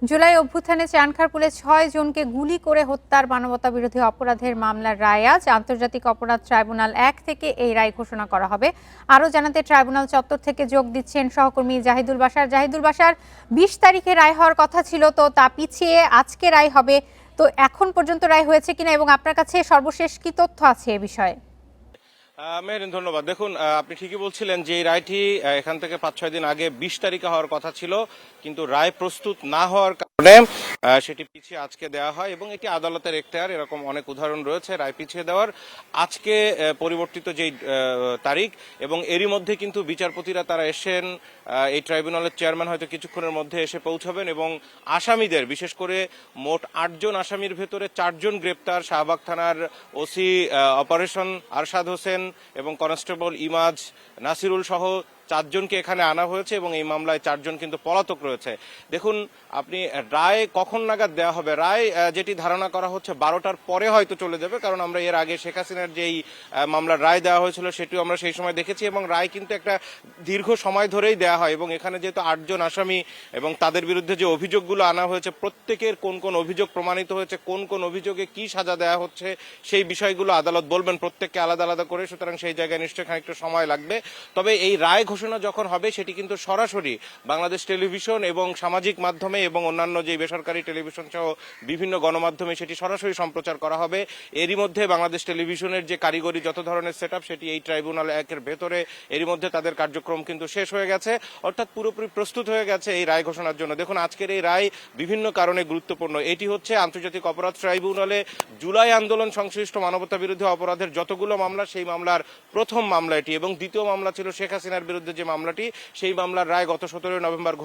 জুলাই অভ্যুত্থানে চানখারপুলে ৬ জনকে গুলি করে হত্যার মানবতাবিরোধী অপরাধের মামলার রায় আজ আন্তর্জাতিক অপরাধ ট্রাইব্যুনাল ১ থেকে এই রায় ঘোষণা করা হবে। আরও জানাতে ট্রাইব্যুনাল চত্বর থেকে যোগ দিচ্ছেন সহকর্মী জাহিদুল বাশার। ২০ তারিখে রায় হওয়ার কথা ছিল, তো তা পিছিয়ে আজকে রায় হবে। তো এখন পর্যন্ত রায় হয়েছে কিনা এবং আপনার কাছে সর্বশেষ কি তথ্য আছে এ বিষয়ে? মেহরিন, ধন্যবাদ। দেখুন, আপনি ঠিকই বলছিলেন যে এই রায়টি এখান থেকে ৫-৬ দিন আগে ২০ তারিখে হওয়ার কথা ছিল, কিন্তু রায় প্রস্তুত না হওয়ার কারণে সেটি পিছিয়ে আজকে দেওয়া হয় এবং এটি আদালতের এখতিয়ার। এরকম অনেক উদাহরণ রয়েছে রায় পিছিয়ে দেওয়ার। আজকে পরিবর্তিত যেই তারিখ, এবং এরই মধ্যে কিন্তু বিচারপতিরা তারা এসেছেন। এই ট্রাইব্যুনালের চেয়ারম্যান হয়তো কিছুক্ষণের মধ্যে এসে পৌঁছাবেন এবং আসামিদের, বিশেষ করে মোট ৮ জন আসামির ভেতরে ৪ জন গ্রেপ্তার। শাহবাগ থানার ওসি অপারেশন আরশাদ হোসেন এবং কনস্টেবল ইমাজ, নাসিরুল সহ ৪ জনকে এখানে আনা হয়েছে এবং এই মামলায় ৪ জন কিন্তু পলাতক রয়েছে। দেখুন আপনি, রায় কখন নাগাদ দেওয়া হবে? রায় যেটি ধারণা করা হচ্ছে ১২টার পরে হয়তো চলে যাবে, কারণ আমরা এর আগে শেখ হাসিনার যেই মামলার রায় দেওয়া হয়েছিল সেটিও আমরা সেই সময় দেখেছি এবং রায় কিন্তু একটা দীর্ঘ সময় ধরেই দেওয়া হয়। এবং এখানে যেহেতু ৮ জন আসামি এবং তাদের বিরুদ্ধে যে অভিযোগগুলো আনা হয়েছে, প্রত্যেকের কোন কোন অভিযোগ প্রমাণিত হয়েছে, কোন কোন অভিযোগে কি সাজা দেওয়া হচ্ছে, সেই বিষয়গুলো আদালত বলবেন প্রত্যেককে আলাদা আলাদা করে। সুতরাং সেই জায়গায় নিশ্চয়ই খানিকটা সময় লাগবে। তবে এই রায় ঘোষণা যখন হবে সেটি কিন্তু সরাসরি বাংলাদেশ টেলিভিশন এবং সামাজিক মাধ্যমে এবং অন্যান্য যে বেসরকারি টেলিভিশন সহ বিভিন্ন গণমাধ্যমে সেটি সরাসরি সম্প্রচার করা হবে। এরই মধ্যে বাংলাদেশ টেলিভিশনের যে কারিগরি যত ধরনের সেটআপ, সেটি এই ট্রাইব্যুনাল ১-এর ভেতরে এরই মধ্যে তাদের কার্যক্রম কিন্তু শেষ হয়ে গেছে, অর্থাৎ পুরোপুরি প্রস্তুত হয়ে গেছে এই রায় ঘোষণার জন্য। দেখুন, আজকের এই রায় বিভিন্ন কারণে গুরুত্বপূর্ণ। এটি হচ্ছে আন্তর্জাতিক অপরাধ ট্রাইব্যুনালে জুলাই আন্দোলন সংশ্লিষ্ট মানবতা বিরোধী অপরাধের যতগুলো মামলা, সেই মামলার প্রথম মামলা এটি, এবং দ্বিতীয় মামলা ছিল শেখ হাসিনার বিরুদ্ধে যে মামলাটি, সেই মামলার রায় গত ১৭ নভেম্বর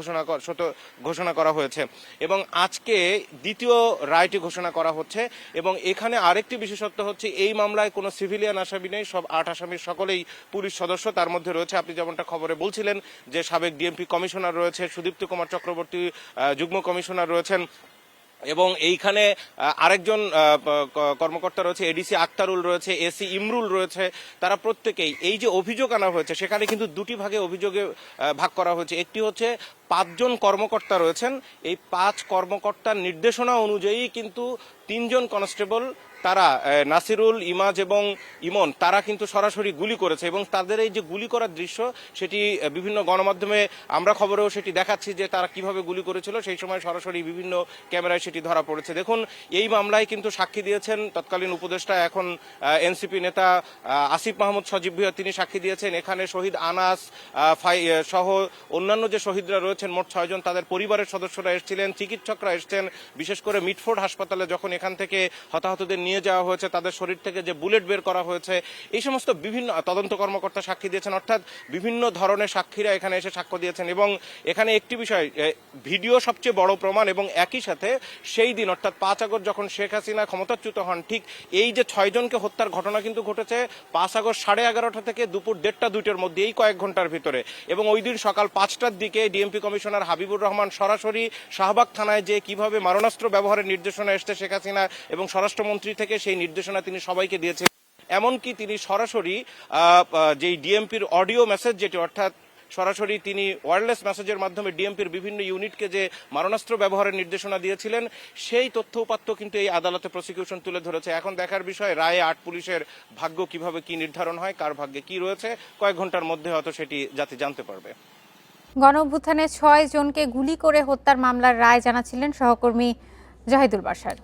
ঘোষণা করা হয়েছে এবং আজকে দ্বিতীয় রায়টি ঘোষণা করা হচ্ছে। এবং এখানে আরেকটি বিশেষত্ব হচ্ছে, এই মামলায় কোনো সিভিলিয়ান আসামি নেই, সব ৮ আসামির সকলেই পুলিশ সদস্য। তার মধ্যে রয়েছে, আপনি যেমনটা খবরে বলছিলেন, যে সাবেক ডিএমপি কমিশনার রয়েছে, সুদীপ্ত কুমার চক্রবর্তী যুগ্ম কমিশনার রয়েছেন, এবং এইখানে আরেকজন কর্মকর্তা রয়েছে, এডিসি আক্তারুল রয়েছে, এসি ইমরুল রয়েছে। তারা প্রত্যেকেই, এই যে অভিযোগ আনা হয়েছে সেখানে কিন্তু দুটি ভাগে অভিযোগে ভাগ করা হয়েছে। একটি হচ্ছে ৫ জন কর্মকর্তা রয়েছেন, এই ৫ কর্মকর্তার নির্দেশনা অনুযায়ী কিন্তু ৩ জন কনস্টেবল, তারা নাসিরুল, ইমাজ এবং ইমন, তারা কিন্তু সরাসরি গুলি করেছে এবং তাদের এই যে গুলি করার দৃশ্য, সেটি বিভিন্ন গণমাধ্যমে আমরা খবরেও সেটি দেখাচ্ছি যে তারা কিভাবে গুলি করেছিল, সেই সময় সরাসরি বিভিন্ন ক্যামেরায় সেটি ধরা পড়েছে। দেখুন, এই মামলায় কিন্তু সাক্ষী দিয়েছেন তৎকালীন উপদেষ্টা, এখন এনসিপি নেতা আসিফ মাহমুদ সজীব ভুঁইয়া, তিনি সাক্ষী দিয়েছেন। এখানে শহীদ আনাস সহ অন্যান্য যে শহীদরা রয়েছেন মোট ৬ জন, তাদের পরিবারের সদস্যরা এসেছিলেন, চিকিৎসকরা এসছেন। বিশেষ করে মিটফোর্ড হাসপাতালে যখন এখান থেকে হতাহতদের নিয়ে যাওয়া হয়েছে, তাদের শরীর থেকে যে বুলেট বের করা হয়েছে, এই সমস্ত বিভিন্ন তদন্ত কর্মকর্তা সাক্ষী দিয়েছেন। অর্থাৎ বিভিন্ন ধরনের সাক্ষীরা এখানে এসে সাক্ষ্য দিয়েছেন। এবং এখানে একটি বিষয়, ভিডিও সবচেয়ে বড় প্রমাণ, এবং একই সাথে সেই দিন অর্থাৎ ৫ আগস্ট যখন শেখ হাসিনা ক্ষমতাচ্যুত হন, ঠিক এই যে ৬ জনকে হত্যার ঘটনা কিন্তু ঘটেছে ৫ আগস্ট ১১:৩০ থেকে দুপুর ১:৩০-২টার মধ্যে, এই কয়েক ঘন্টার ভিতরে। এবং ওই দিন সকাল ৫টার দিকে ডিএমপি কমিশনার হাবিবুর রহমান সরাসরি শাহবাগ থানায় যে কিভাবে মারণাস্ত্র ব্যবহারের নির্দেশনা এসছে শেখ হাসিনা এবং স্বরাষ্ট্রমন্ত্রী থেকে, সেই নির্দেশনা তিনি সবাইকে দিয়েছেন। এমনকি তিনি সরাসরি যেই ডিএমপির অডিও মেসেজ, যেটি অর্থাৎ সরাসরি তিনি ওয়্যারলেস মেসেজের মাধ্যমে ডিএমপির বিভিন্ন ইউনিটকে যে মারণাস্ত্র ব্যবহারের নির্দেশনা দিয়েছিলেন, সেই তথ্য উপাত্ত কিন্তু এই আদালতে প্রসিকিউশন তুলে ধরেছে। এখন দেখার বিষয়, রায়ে ৮ পুলিশের ভাগ্য কিভাবে কি নির্ধারণ হয়, কার ভাগ্যে কি রয়েছে, কয়েক ঘন্টার মধ্যে হয়তো সেটি জাতি জানতে পারবে। গণঅভ্যুত্থানে ৬ জনকে গুলি করে হত্যার মামলার রায় জানাচ্ছিলেন সহকর্মী জাহিদুল বাশার।